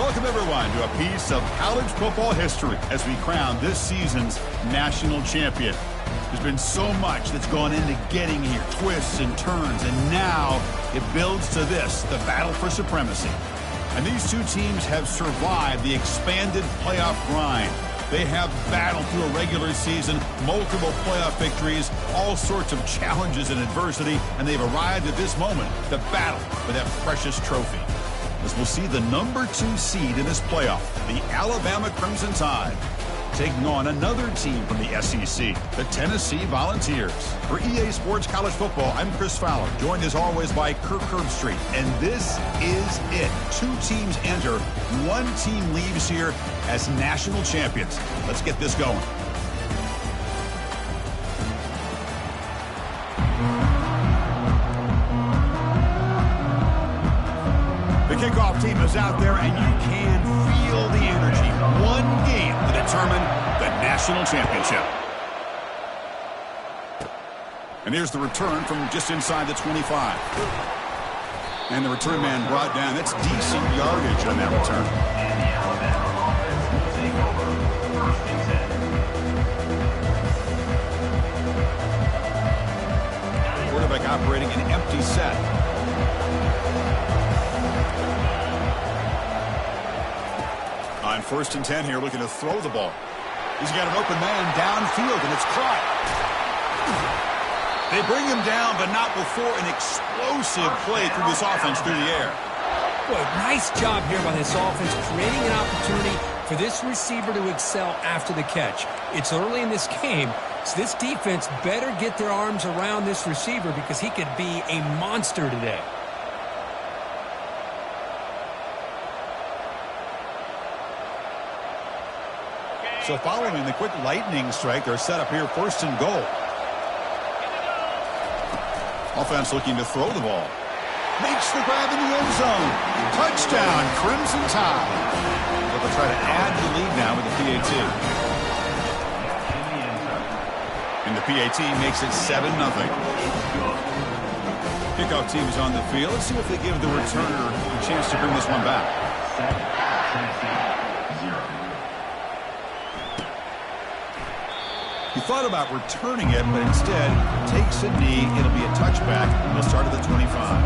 Welcome, everyone, to a piece of college football history as we crown this season's national champion. There's been so much that's gone into getting here, twists and turns, and now it builds to this, the battle for supremacy. And these two teams have survived the expanded playoff grind. They have battled through a regular season, multiple playoff victories, all sorts of challenges and adversity, and they've arrived at this moment, the battle for that precious trophy. As we'll see the number 2 seed in this playoff, the Alabama Crimson Tide, taking on another team from the SEC, the Tennessee Volunteers. For EA Sports College Football, I'm Chris Fowler, joined as always by Kirk Herbstreit. And this is it. 2 teams enter, 1 team leaves here as national champions. Let's get this going. The kickoff team is out there, and you can feel the energy. 1 game to determine the national championship. And here's the return from just inside the 25. And the return man brought down. That's decent yardage on that return. Quarterback operating an empty set. On 1st and 10 here, looking to throw the ball. He's got an open man downfield, and it's caught. They bring him down, but not before an explosive play through this offense through the air. Boy, nice job here by this offense, creating an opportunity for this receiver to excel after the catch. It's early in this game, so this defense better get their arms around this receiver because he could be a monster today. So following the quick lightning strike, they're set up here 1st and goal. Offense looking to throw the ball. Makes the grab in the end zone. Touchdown, Crimson Tide. They'll try to add the lead now with the PAT. And the PAT makes it 7-0. Kickoff team is on the field. Let's see if they give the returner a chance to bring this one back. He thought about returning it, but instead takes a knee. It'll be a touchback. He'll start at the 25.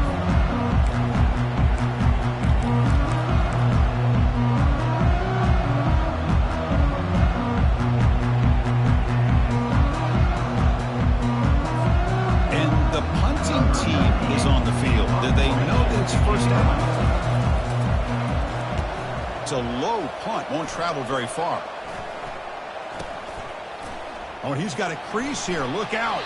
And the punting team is on the field. Do they know that it's 1st down? It's a low punt. Won't travel very far. Oh, he's got a crease here. Look out.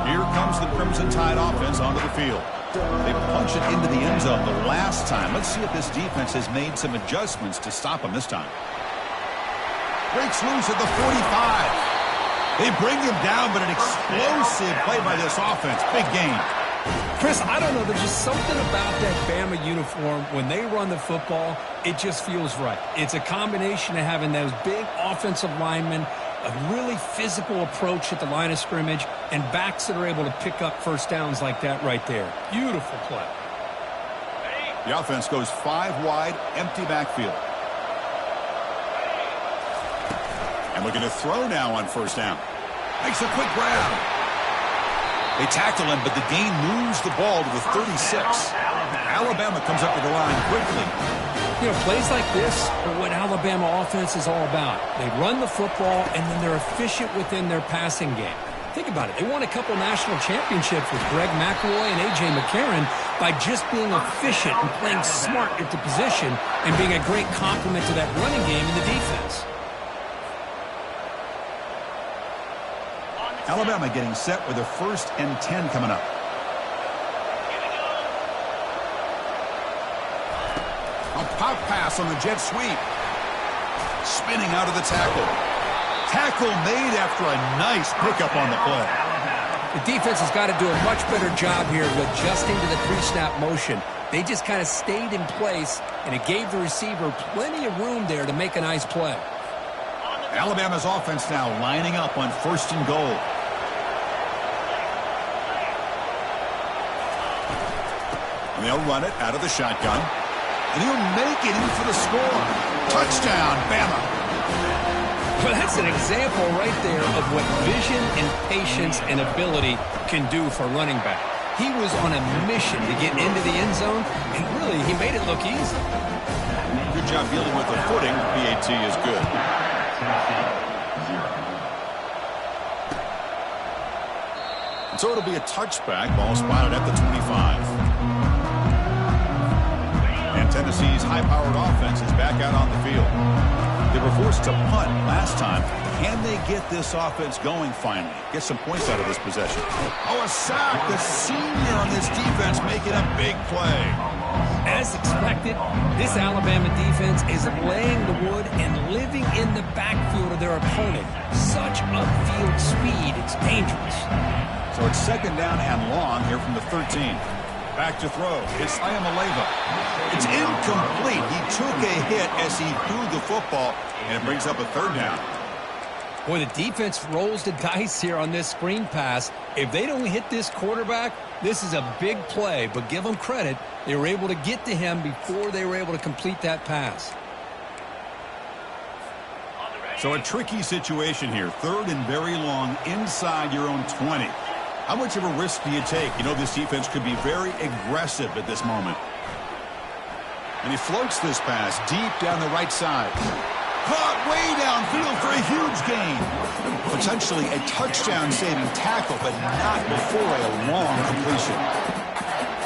Here comes the Crimson Tide offense onto the field. They punch it into the end zone the last time. Let's see if this defense has made some adjustments to stop them this time. Breaks loose at the 45. They bring him down, but an explosive play by this offense. Big game. Chris, I don't know. There's just something about that Bama uniform. When they run the football, it just feels right. It's a combination of having those big offensive linemen, a really physical approach at the line of scrimmage, and backs that are able to pick up 1st downs like that right there. Beautiful play. The offense goes 5 wide, empty backfield. And looking to throw now on 1st down. Makes a quick grab. They tackle him, but the gain moves the ball to the 36. Alabama comes up to the line quickly. You know, plays like this are what Alabama offense is all about. They run the football, and then they're efficient within their passing game. Think about it. They won a couple national championships with Greg McElroy and A.J. McCarron by just being efficient and playing smart at the position and being a great complement to that running game in the defense. Alabama getting set with their 1st and 10 coming up. A pop pass on the jet sweep. Spinning out of the tackle. Tackle made after a nice pickup on the play. The defense has got to do a much better job here of adjusting to the pre-snap motion. They just kind of stayed in place, and it gave the receiver plenty of room there to make a nice play. Alabama's offense now lining up on 1st and goal. And they'll run it out of the shotgun. And he'll make it in for the score. Touchdown, Bama. Well, that's an example right there of what vision and patience and ability can do for running back. He was on a mission to get into the end zone, and really, he made it look easy. Good job dealing with the footing. PAT is good. And so it'll be a touchback. Ball spotted at the 25. And Tennessee's high-powered offense is back out on the field. They were forced to punt last time. Can they get this offense going finally? Get some points out of this possession. Oh, a sack. The senior on this defense making a big play. As expected, this Alabama defense is laying the wood and living in the backfield of their opponent. Such upfield speed, it's dangerous. So it's 2nd down and long here from the 13. Back to throw. It's Iamaleava. It's incomplete. He took a hit as he threw the football, and it brings up a 3rd down. Boy, the defense rolls the dice here on this screen pass. If they don't hit this quarterback, this is a big play. But give them credit. They were able to get to him before they were able to complete that pass. So a tricky situation here. 3rd and very long inside your own 20. How much of a risk do you take? You know this defense could be very aggressive at this moment. And he floats this pass deep down the right side. Caught way downfield for a huge gain. Potentially a touchdown-saving tackle, but not before a long completion.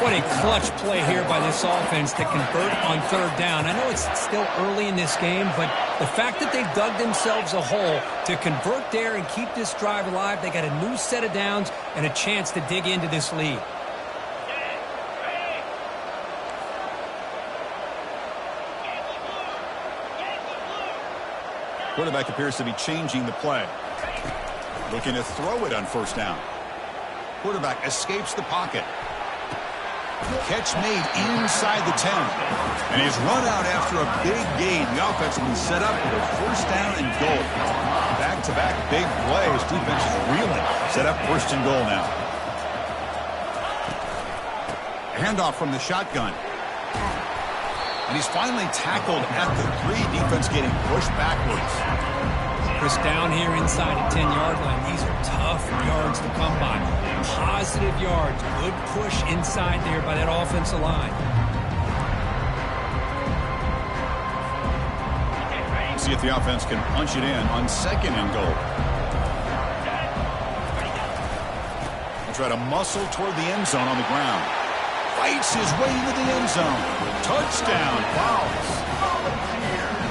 What a clutch play here by this offense to convert on 3rd down. I know it's still early in this game, but the fact that they've dug themselves a hole to convert there and keep this drive alive, they got a new set of downs and a chance to dig into this lead. Quarterback appears to be changing the play. Looking to throw it on 1st down. Quarterback escapes the pocket. Catch made inside the 10. And he's run out after a big gain. The offense has been set up with a 1st down and goal. Back-to-back big plays. Defense is reeling. Set up 1st and goal now. Handoff from the shotgun. And he's finally tackled at the 3. Defense getting pushed backwards. Chris, down here inside the 10-yard line, these are tough yards to come by. Positive yards. Good push inside there by that offensive line. See if the offense can punch it in on 2nd and goal. He'll try to muscle toward the end zone on the ground. Fights his way into the end zone. Touchdown, Fowles.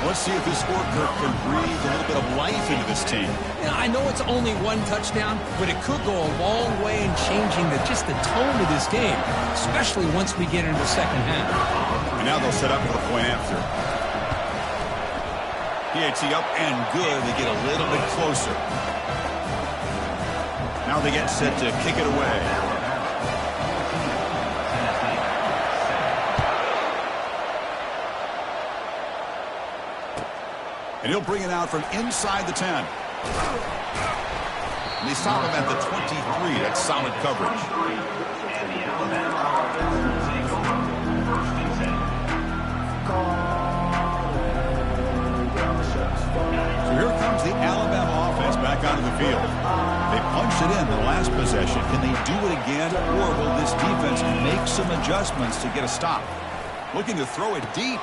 Let's see if this scorecard can breathe a little bit of life into this team. Yeah, I know it's only 1 touchdown, but it could go a long way in changing just the tone of this game, especially once we get into the 2nd half. And now they'll set up for the point after. PAT up and good. They get a little bit closer. Now they get set to kick it away. And he'll bring it out from inside the 10. And they stop him at the 23. That's solid coverage. So here comes the Alabama offense back onto the field. They punched it in the last possession. Can they do it again, or will this defense make some adjustments to get a stop? Looking to throw it deep.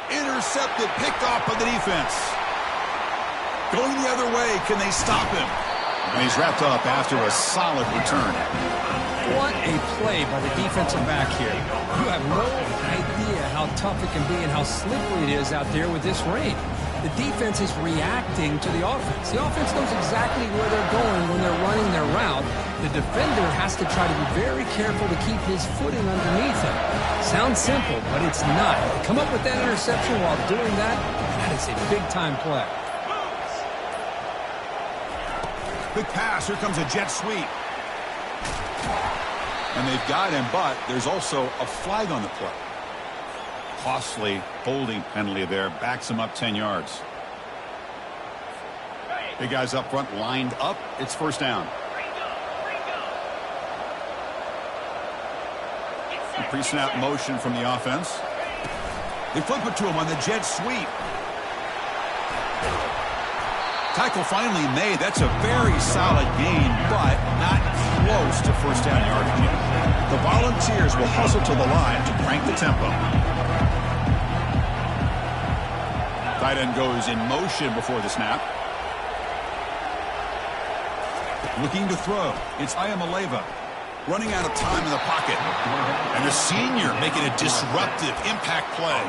Intercepted, picked off by the defense. Going the other way, can they stop him? And he's wrapped up after a solid return. What a play by the defensive back here. You have no idea how tough it can be and how slippery it is out there with this rain. The defense is reacting to the offense. The offense knows exactly where they're going when they're running their route. The defender has to try to be very careful to keep his footing underneath him. Sounds simple, but it's not. To come up with that interception while doing that, that is a big-time play. Quick pass. Here comes a jet sweep. And they've got him, but there's also a flag on the play. costly holding penalty there. Backs him up 10 yards. Big guys up front lined up. It's first down. Pre-snap motion from the offense. They flip it to him on the jet sweep. Tackle finally made. That's a very solid gain, but not close to first down yardage. The Volunteers will hustle to the line to crank the tempo. Tight end goes in motion before the snap. Looking to throw. It's Ayamaleva. Running out of time in the pocket. And the senior making a disruptive impact play.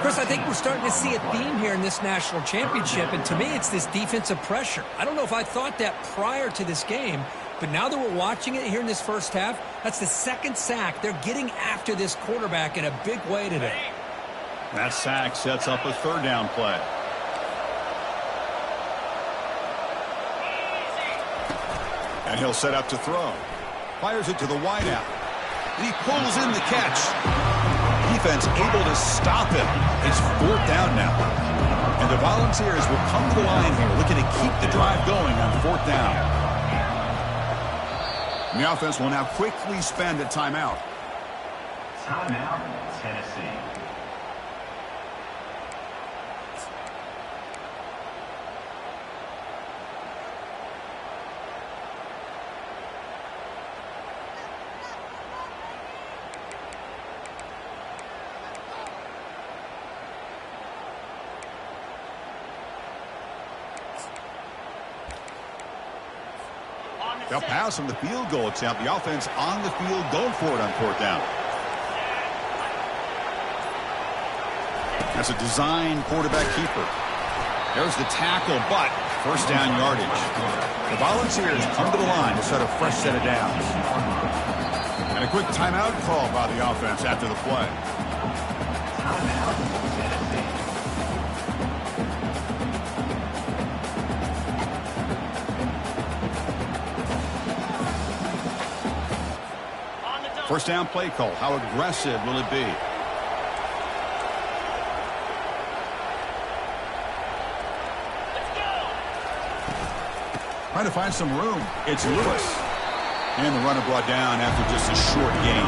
Chris, I think we're starting to see a theme here in this national championship, and to me it's this defensive pressure. I don't know if I thought that prior to this game, but now that we're watching it here in this first half, that's the second sack. They're getting after this quarterback in a big way today. That sack sets up a third down play. And he'll set up to throw. Fires it to the wideout. And he pulls in the catch. Defense able to stop him. It's fourth down now. And the Volunteers will come to the line here, looking to keep the drive going on fourth down. And the offense will now quickly spend a timeout. Timeout, Tennessee. They'll pass from the field goal attempt. The offense on the field going for it on fourth down. That's a design quarterback keeper. There's the tackle, but first down yardage. The Volunteers come to the line to set a fresh set of downs. And a quick timeout call by the offense after the play. Timeout, Tennessee. First down play call. How aggressive will it be? Trying to find some room. It's Lewis. And the runner brought down after just a short gain.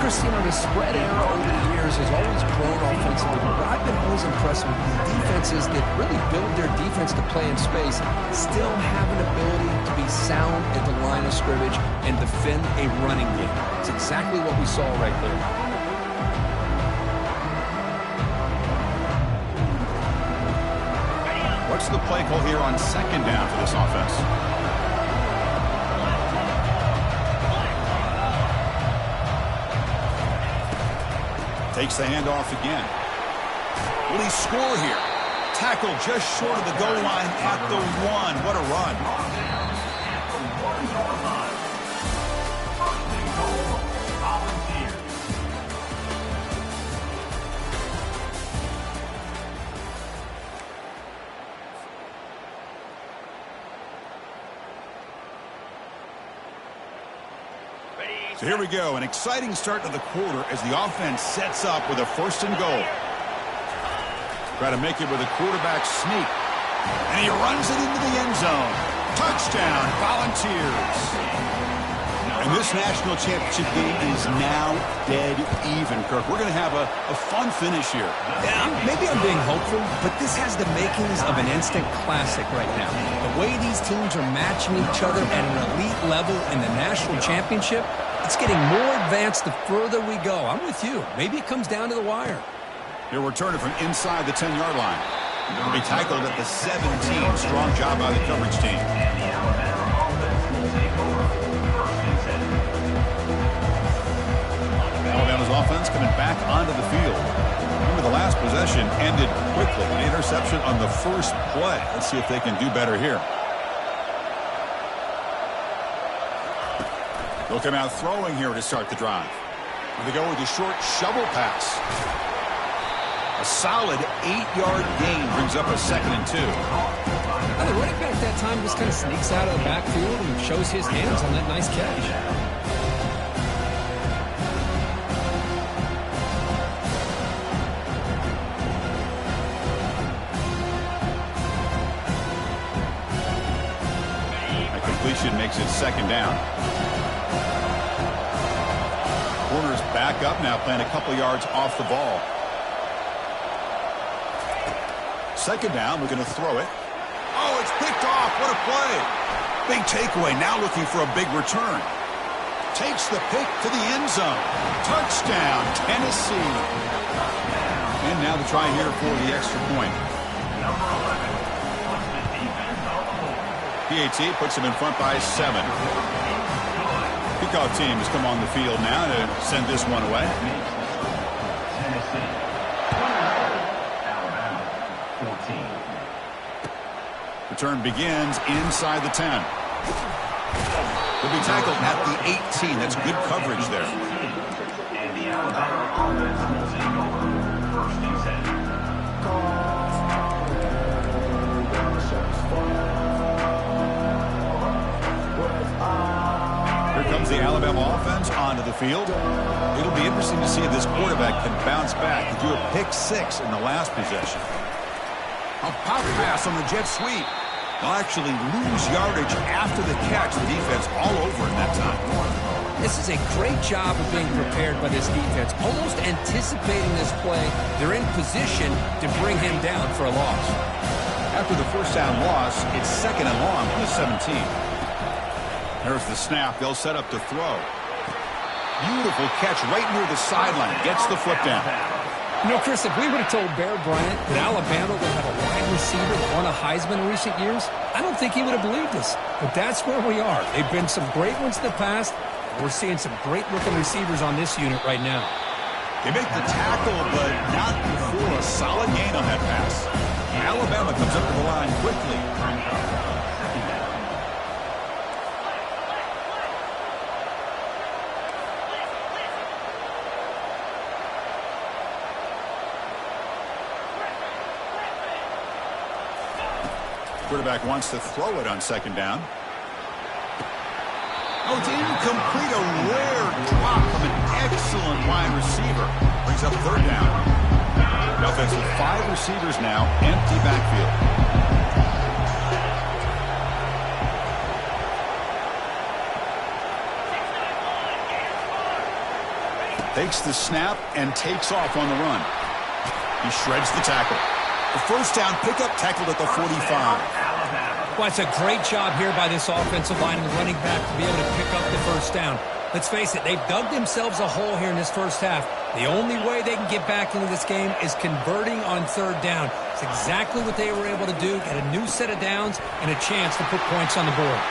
Chris, you know, the spread era over the years has always grown offensively, but I've been always impressed with defenses that really build their defense to play in space, still have an ability to be sound at the line of scrimmage and defend a running game. It's exactly what we saw right there. What's the play call here on second down for this offense? Takes the handoff again. Will he score here? Tackle just short of the goal line at the one. What a run. So here we go, an exciting start to the quarter as the offense sets up with a first and goal. Try to make it with a quarterback sneak. And he runs it into the end zone. Touchdown, Volunteers. And this national championship game is now dead even, Kirk. We're going to have a fun finish here. Yeah, maybe I'm being hopeful, but this has the makings of an instant classic right now. The way these teams are matching each other at an elite level in the national championship, it's getting more advanced the further we go. I'm with you. Maybe it comes down to the wire. He'll return it from inside the 10-yard line. He'll be tackled at the 17. Strong job by the coverage team. Alabama's offense coming back onto the field. Remember, the last possession ended quickly. An interception on the first play. Let's see if they can do better here. They'll come out throwing here to start the drive. They go with a short shovel pass. A solid 8-yard gain brings up a 2nd and 2. Now, the running back that time just kind of sneaks out of the backfield and shows his hands on that nice catch. Completion makes it second down. Corner's back up now, playing a couple yards off the ball. Second down, we're going to throw it. Oh, it's picked off. What a play. Big takeaway, now looking for a big return. Takes the pick to the end zone. Touchdown, Tennessee. And now the try here for the extra point. PAT puts him in front by 7. Kickoff team has come on the field now to send this one away. Return begins inside the 10. He'll be tackled at the 18. That's good coverage there. And the Alabama offense will take over. First and 10. Here comes the Alabama offense onto the field. It'll be interesting to see if this quarterback can bounce back and do a pick 6 in the last possession. A pop pass on the jet sweep. They'll actually lose yardage after the catch. The defense all over in that time. This is a great job of being prepared by this defense, almost anticipating this play. They're in position to bring him down for a loss. After the first down loss, it's second and long on the 17. There's the snap. They'll set up to throw. Beautiful catch right near the sideline. Gets the foot down. You know, Chris, if we would have told Bear Bryant that Alabama would have a wide receiver that won a Heisman in recent years, I don't think he would have believed us. But that's where we are. They've been some great ones in the past. We're seeing some great-looking receivers on this unit right now. They make the tackle, but not before a solid gain on that pass. Alabama comes up to the line quickly. Quarterback wants to throw it on second down. Oh, it's incomplete. A rare drop from an excellent wide receiver. Brings up third down. The offense with 5 receivers now. Empty backfield. Takes the snap and takes off on the run. He shreds the tackle. The first down pickup, tackled at the 45. Well, it's a great job here by this offensive line and the running back to be able to pick up the first down. Let's face it, they've dug themselves a hole here in this first half. The only way they can get back into this game is converting on third down. It's exactly what they were able to do, get a new set of downs and a chance to put points on the board.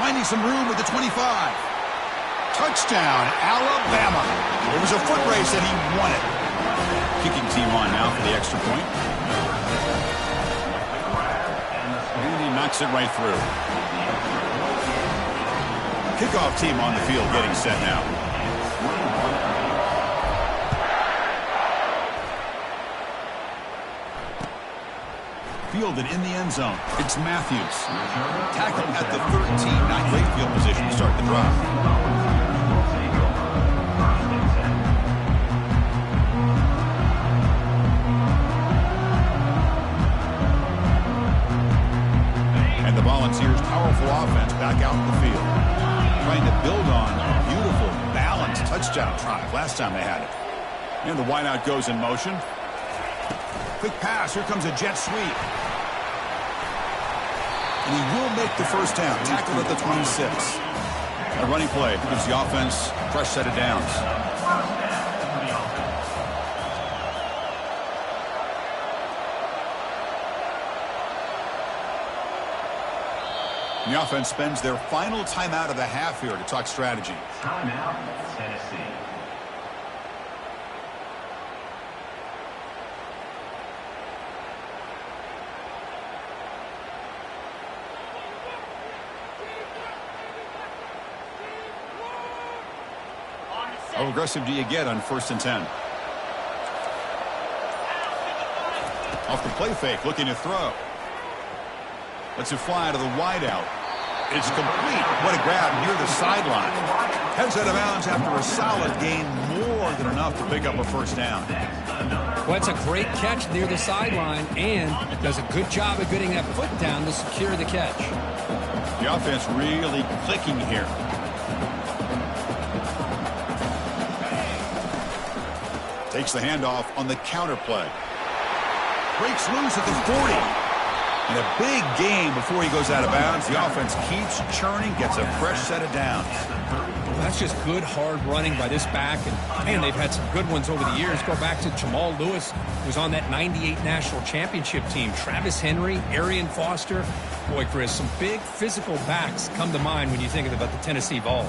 Finding some room at the 25. Touchdown, Alabama. It was a foot race and he won it. Kicking team on now for the extra point. And he knocks it right through. Kickoff team on the field getting set now. Fielded in the end zone. It's Matthews. Tackled at the 13. Not great field position to start the drive. And the Volunteers' powerful offense back out in the field. Trying to build on a beautiful, balanced touchdown drive last time they had it. And the wideout goes in motion. Quick pass. Here comes a jet sweep. And he will make the first down. Tackled at the 26. A running play gives the offense a fresh set of downs. The offense spends their final timeout of the half here to talk strategy. Timeout, Tennessee. How aggressive do you get on 1st and 10? Off the play fake, looking to throw. Lets it fly to the wideout. It's complete. What a grab near the sideline. Heads out of bounds after a solid gain, more than enough to pick up a first down. Well, it's a great catch near the sideline and does a good job of getting that foot down to secure the catch. The offense really clicking here. Takes the handoff on the counter play. Breaks loose at the 40. And a big game before he goes out of bounds. The offense keeps churning, gets a fresh set of downs. Well, that's just good, hard running by this back. And, man, they've had some good ones over the years. Go back to Jamal Lewis, who was on that 98 national championship team. Travis Henry, Arian Foster. Boy, Chris, some big physical backs come to mind when you think about the Tennessee Vols.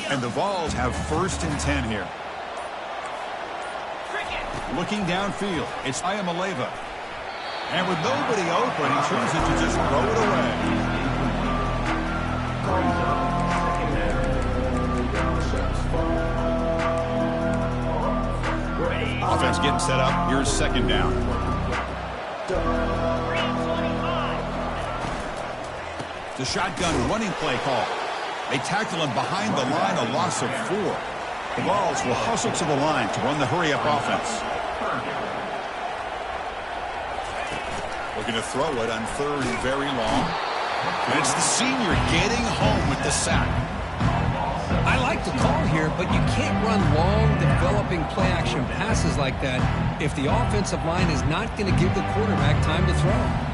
And the Vols have 1st and 10 here. Looking downfield, it's Ayamaleva. And with nobody open, he chooses to just throw it away. Offense getting set up. Here's 2nd down. The shotgun running play call. They tackle him behind the line, a loss of 4. The Vols will hustle to the line to run the hurry-up offense. Looking to throw it on 3rd and very long. And it's the senior getting home with the sack. I like the call here, but you can't run long, developing play-action passes like that if the offensive line is not going to give the quarterback time to throw.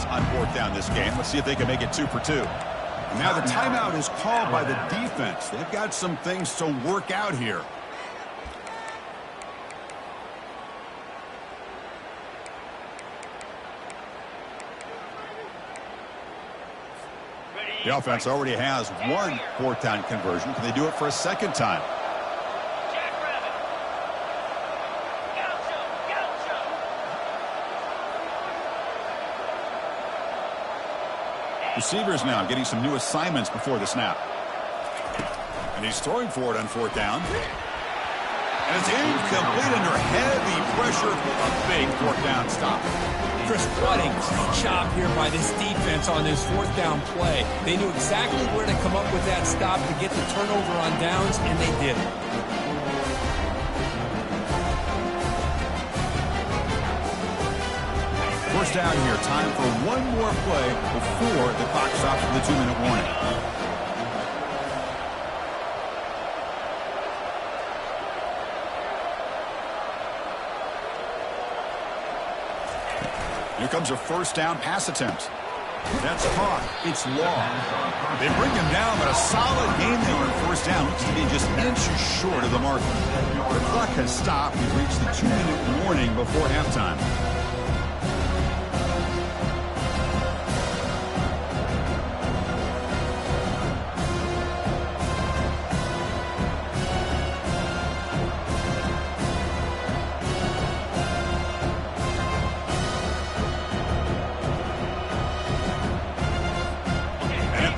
On 4th down this game. Let's see if they can make it 2 for 2. Now the timeout is called by the defense. They've got some things to work out here. The offense already has 1 4th down conversion. Can they do it for a 2nd time? Receivers now getting some new assignments before the snap. And he's throwing for it on 4th down. And it's incomplete under heavy pressure. A big 4th down stop. Chris, what a great job here by this defense on this 4th down play. They knew exactly where to come up with that stop to get the turnover on downs, and they did it. First down here. Time for one more play before the clock stops with a 2-minute warning. Here comes a 1st down pass attempt. That's caught. It's long. They bring him down, but a solid game there on 1st down. Looks to be just inches short of the marker. The clock has stopped. We've reached the 2-minute warning before halftime.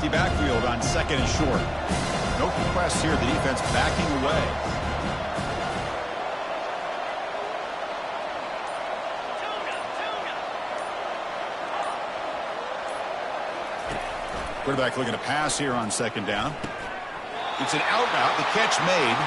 Backfield on 2nd and short. No press here. The defense backing away. Quarterback looking to pass here on 2nd down. It's an out route. The catch made.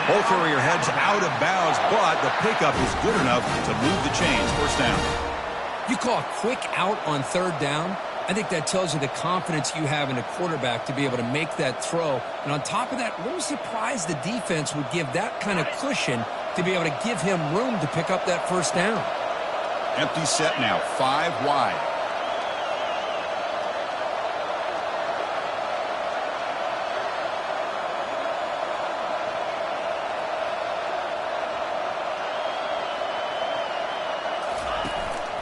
Ball carrier heads out of bounds, but the pickup is good enough to move the chains. 1st down. You call a quick out on 3rd down. I think that tells you the confidence you have in a quarterback to be able to make that throw. And on top of that, a little surprised the defense would give that kind of cushion to be able to give him room to pick up that 1st down. Empty set now, 5 wide.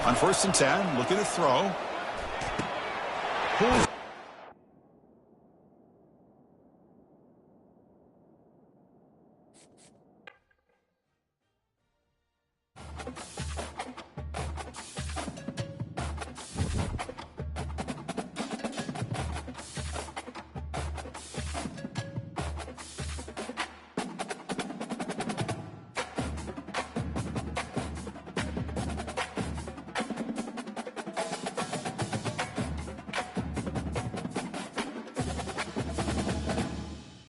On 1st and 10, looking to throw. pulls